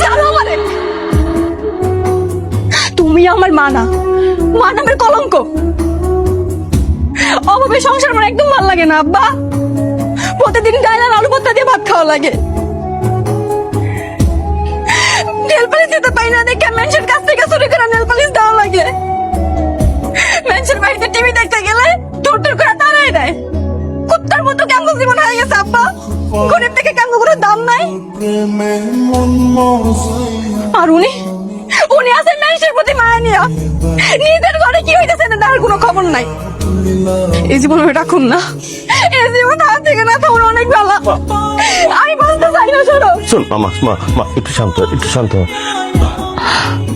ছাড়ো আমারে। তুমি আমার মা না, মা নামের কলঙ্ক। অভাবে সংসার আমার একদম ভালো লাগে না আব্বা। প্রতিদিন ডাল আর আলু ভর্তা দিয়ে ভাত খাওয়া লাগে। নেল পালিশ দিতে পাই না দেখে মানুষের কাছ থেকে চুরি করে নেল পালিশ দেওয়া লাগে। মানুষের বাড়িতে টিভি দেখতে গেলে দূর দূর করে দাঁড়ায় দেয়। কুত্তার মতো কেমন জীবন হয়ে গেছে আব্বা। গরিব থেকে কেমন কোনো দাম নাই। আর উনি আছেন মানুষের প্রতি মায়া নিয়া। নিজের ঘরে কি হইতেছে না তার কোনো খবর নাই। এই জীবন রাখুন না, এই জীবন হাত থেকে না তোমার অনেক ভালো। আমি বলতে চাই না, শোনো। শোন মা মা মা একটু শান্ত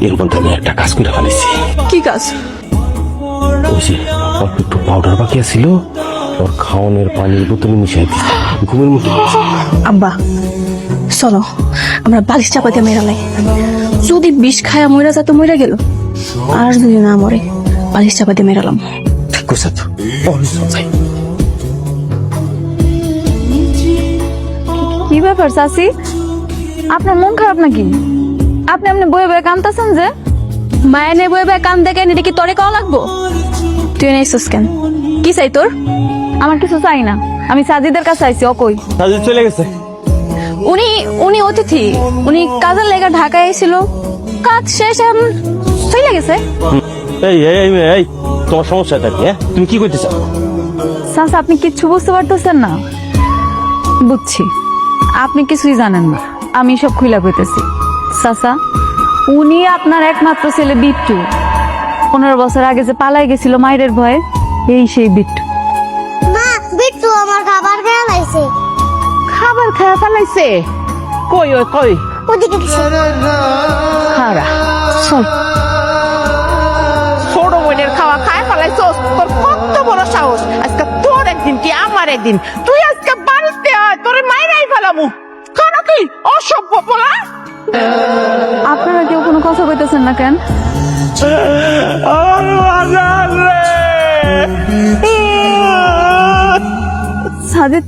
এর মধ্যে আমি একটা কাজ করে ফেলেছি। কি কাজ? ওই যে অল্প একটু পাউডার বাকি ছিল, ওর খাওয়ানোর পানির বোতলে মিশাই দিচ্ছি ঘুমের মতো। আব্বা চলো আমরা বালিশ চাপাতে মেরালাই। যদি বিষ খায়া মইরা যা তো মইরা গেল, আর যদি না মরে বালিশ চাপাতে মেরালাম। ঠিক আছে তো যাই। কি ব্যাপার চাচি, আপনার মন খারাপ নাকি? আপনি আপনি বয়ে বয়ে কান্দতেছেন যে? মায়ের নে বয়ে বয়ে কান দেখেন, এটা কি তোরে কওয়া লাগবো? তুই নেছিস কেন? কি চাই তোর? আমার কিছু চাই না, আমি সাজিদের কাছে আইছি। অকই সাজি চলে গেছে। উনি অতিথি, উনি কাজের লেগে ঢাকায় এসেছিল, কাজ শেষ এখন চলে গেছে। এই এই এই তোমার সমস্যাটা কি? হ্যাঁ তুমি কি করতে চাও? চাচা আপনি কিচ্ছু বুঝতে পারতেছেন না। বুঝছি আপনি কিছুই জানেন না, আমি সব খুইলা কইতেছি। চাচা উনি আপনার একমাত্র ছেলে বিট্টু। 15 বছর আগে যে পালাই গেছিল মায়ের ভয়ে, এই সেই বিট্টু। মা, বিট্টু আমার খাবার খেয়ে লাইছে। খাবার খাওয়া ফেলাইছে? কই ওই কই? ওদিকে গেছে। খারা চল। ছোট বোনের খাওয়া খায় ফেলাইছস? তোর কত বড় সাহস! আজকে তোর একদিন কি আমার একদিন, তুই আজকে বাড়িতে আয়, তোর মাইরাই ফেলামু। কেন কি অসভ্য পোলা? আপনারা কেউ কোনো কথা কইতেছেন না কেন? সাজিদ